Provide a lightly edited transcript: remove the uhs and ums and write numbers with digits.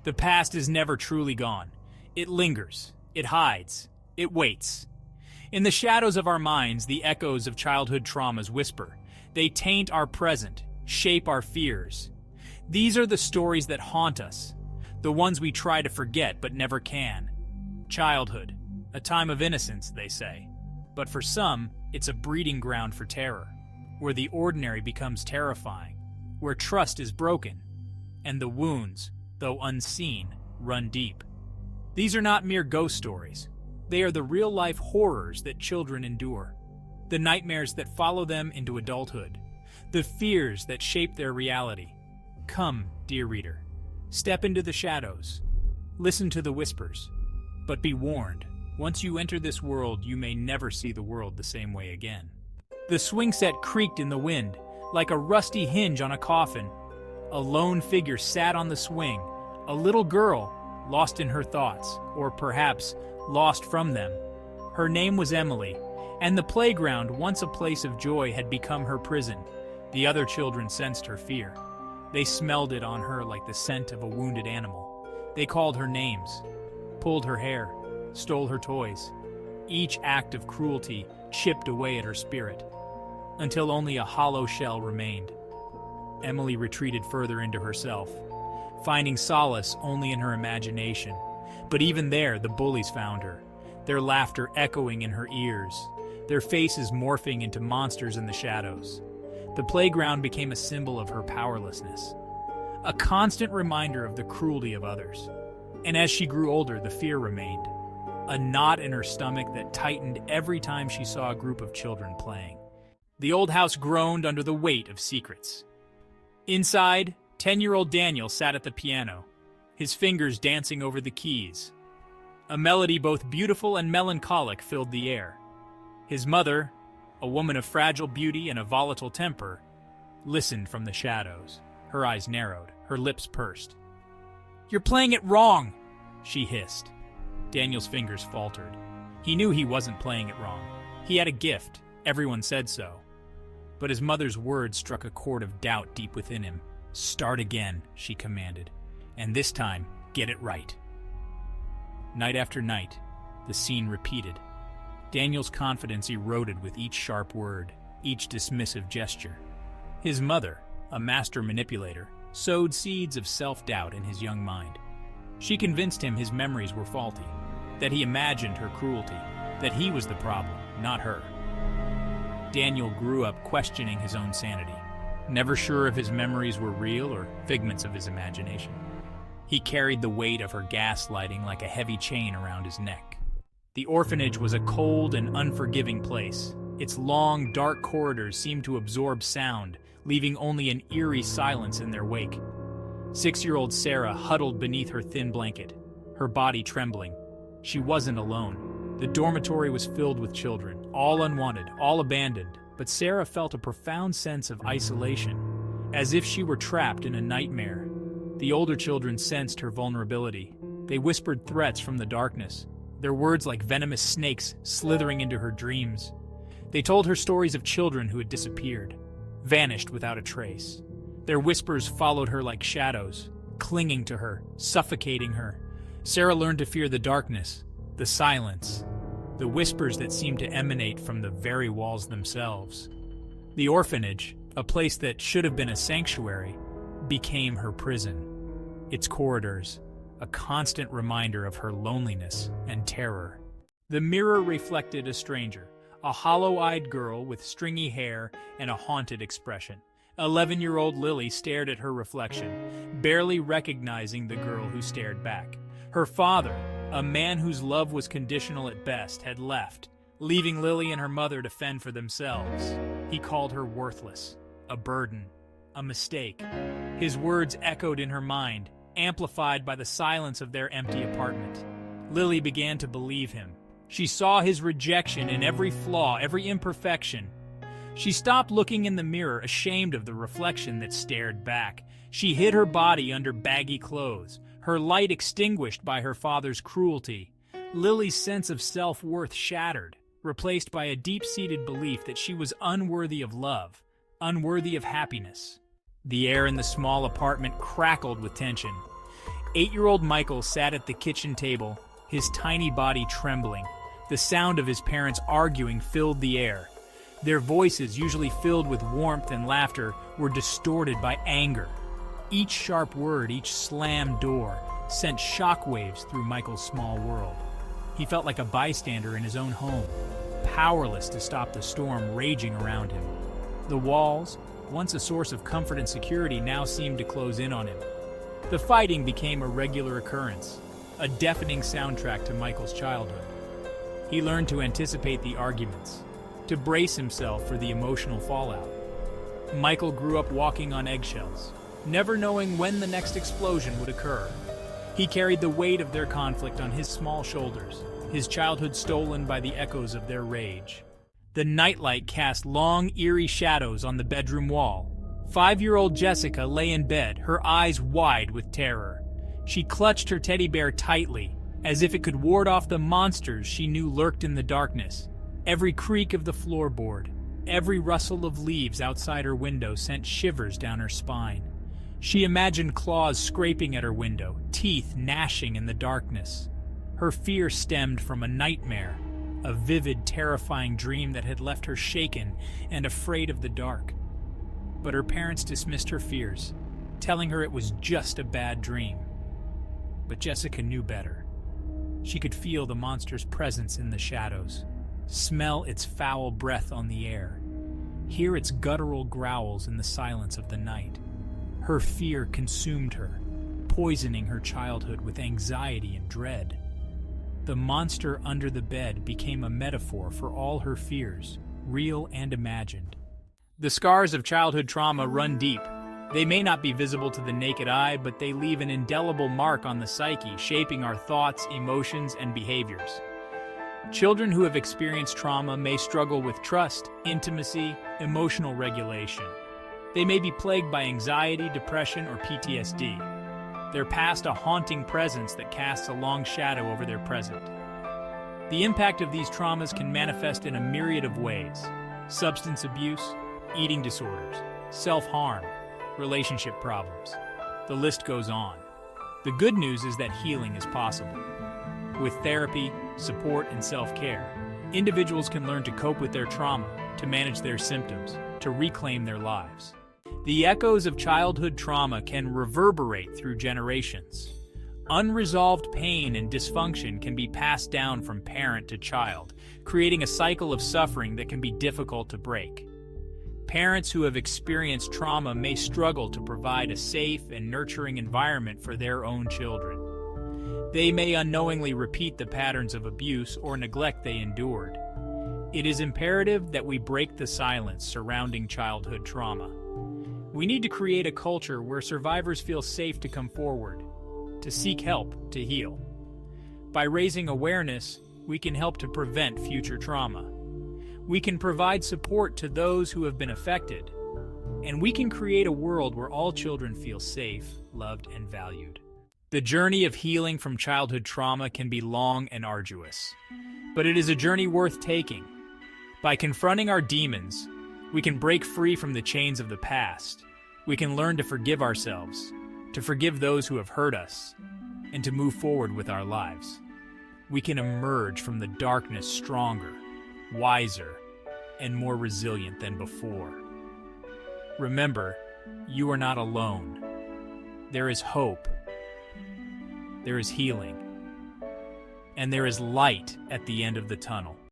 The past is never truly gone. It lingers, it hides, it waits. In the shadows of our minds, the echoes of childhood traumas whisper. They taint our present, shape our fears. These are the stories that haunt us, the ones we try to forget but never can. Childhood, a time of innocence, they say. But for some, it's a breeding ground for terror, where the ordinary becomes terrifying, where trust is broken, and the wounds, though unseen, run deep. These are not mere ghost stories. They are the real-life horrors that children endure, the nightmares that follow them into adulthood, the fears that shape their reality. Come, dear reader, step into the shadows, listen to the whispers, but be warned, once you enter this world, you may never see the world the same way again. The swing set creaked in the wind, like a rusty hinge on a coffin. A lone figure sat on the swing, a little girl, lost in her thoughts, or perhaps lost from them. Her name was Emily, and the playground, once a place of joy, had become her prison. The other children sensed her fear. They smelled it on her like the scent of a wounded animal. They called her names, pulled her hair, stole her toys. Each act of cruelty chipped away at her spirit, until only a hollow shell remained. Emily retreated further into herself, finding solace only in her imagination. But even there, the bullies found her, their laughter echoing in her ears, their faces morphing into monsters in the shadows. The playground became a symbol of her powerlessness, a constant reminder of the cruelty of others. And as she grew older, the fear remained, a knot in her stomach that tightened every time she saw a group of children playing. The old house groaned under the weight of secrets. Inside, 10-year-old Daniel sat at the piano, his fingers dancing over the keys. A melody both beautiful and melancholic filled the air. His mother, a woman of fragile beauty and a volatile temper, listened from the shadows. Her eyes narrowed, her lips pursed. "You're playing it wrong," she hissed. Daniel's fingers faltered. He knew he wasn't playing it wrong. He had a gift. Everyone said so. But his mother's words struck a chord of doubt deep within him. "Start again," she commanded. "And this time, get it right." Night after night, the scene repeated. Daniel's confidence eroded with each sharp word, each dismissive gesture. His mother, a master manipulator, sowed seeds of self-doubt in his young mind. She convinced him his memories were faulty, that he imagined her cruelty, that he was the problem, not her. Daniel grew up questioning his own sanity, never sure if his memories were real or figments of his imagination. He carried the weight of her gaslighting like a heavy chain around his neck. The orphanage was a cold and unforgiving place. Its long, dark corridors seemed to absorb sound, leaving only an eerie silence in their wake. 6-year-old Sarah huddled beneath her thin blanket, her body trembling. She wasn't alone. The dormitory was filled with children, all unwanted, all abandoned, but Sarah felt a profound sense of isolation, as if she were trapped in a nightmare. The older children sensed her vulnerability. They whispered threats from the darkness, their words like venomous snakes slithering into her dreams. They told her stories of children who had disappeared, vanished without a trace. Their whispers followed her like shadows, clinging to her, suffocating her. Sarah learned to fear the darkness, the silence, the whispers that seemed to emanate from the very walls themselves. The orphanage, a place that should have been a sanctuary, became her prison. Its corridors, a constant reminder of her loneliness and terror. The mirror reflected a stranger, a hollow-eyed girl with stringy hair and a haunted expression. 11-year-old Lily stared at her reflection, barely recognizing the girl who stared back. Her father, a man whose love was conditional at best, had left, leaving Lily and her mother to fend for themselves. He called her worthless, a burden, a mistake. His words echoed in her mind, amplified by the silence of their empty apartment. Lily began to believe him. She saw his rejection in every flaw, every imperfection. She stopped looking in the mirror, ashamed of the reflection that stared back. She hid her body under baggy clothes, her light extinguished by her father's cruelty. Lily's sense of self-worth shattered, replaced by a deep-seated belief that she was unworthy of love, unworthy of happiness. The air in the small apartment crackled with tension. 8-year-old Michael sat at the kitchen table, his tiny body trembling. The sound of his parents arguing filled the air. Their voices, usually filled with warmth and laughter, were distorted by anger. Each sharp word, each slammed door, sent shockwaves through Michael's small world. He felt like a bystander in his own home, powerless to stop the storm raging around him. The walls, once a source of comfort and security, now seemed to close in on him. The fighting became a regular occurrence, a deafening soundtrack to Michael's childhood. He learned to anticipate the arguments, to brace himself for the emotional fallout. Michael grew up walking on eggshells, never knowing when the next explosion would occur. He carried the weight of their conflict on his small shoulders, his childhood stolen by the echoes of their rage. The nightlight cast long, eerie shadows on the bedroom wall. 5-year-old Jessica lay in bed, her eyes wide with terror. She clutched her teddy bear tightly, as if it could ward off the monsters she knew lurked in the darkness. Every creak of the floorboard, every rustle of leaves outside her window sent shivers down her spine. She imagined claws scraping at her window, teeth gnashing in the darkness. Her fear stemmed from a nightmare, a vivid, terrifying dream that had left her shaken and afraid of the dark. But her parents dismissed her fears, telling her it was just a bad dream. But Jessica knew better. She could feel the monster's presence in the shadows, smell its foul breath on the air, hear its guttural growls in the silence of the night. Her fear consumed her, poisoning her childhood with anxiety and dread. The monster under the bed became a metaphor for all her fears, real and imagined. The scars of childhood trauma run deep. They may not be visible to the naked eye, but they leave an indelible mark on the psyche, shaping our thoughts, emotions, and behaviors. Children who have experienced trauma may struggle with trust, intimacy, emotional regulation. They may be plagued by anxiety, depression, or PTSD. Their past a haunting presence that casts a long shadow over their present. The impact of these traumas can manifest in a myriad of ways: substance abuse, eating disorders, self-harm, relationship problems. The list goes on. The good news is that healing is possible. With therapy, support, and self-care, individuals can learn to cope with their trauma, to manage their symptoms, to reclaim their lives. The echoes of childhood trauma can reverberate through generations. Unresolved pain and dysfunction can be passed down from parent to child, creating a cycle of suffering that can be difficult to break. Parents who have experienced trauma may struggle to provide a safe and nurturing environment for their own children. They may unknowingly repeat the patterns of abuse or neglect they endured. It is imperative that we break the silence surrounding childhood trauma. We need to create a culture where survivors feel safe to come forward, to seek help, to heal. By raising awareness, we can help to prevent future trauma. We can provide support to those who have been affected, and we can create a world where all children feel safe, loved, and valued. The journey of healing from childhood trauma can be long and arduous, but it is a journey worth taking. By confronting our demons, we can break free from the chains of the past. We can learn to forgive ourselves, to forgive those who have hurt us, and to move forward with our lives. We can emerge from the darkness stronger, wiser, and more resilient than before. Remember, you are not alone. There is hope. There is healing. And there is light at the end of the tunnel.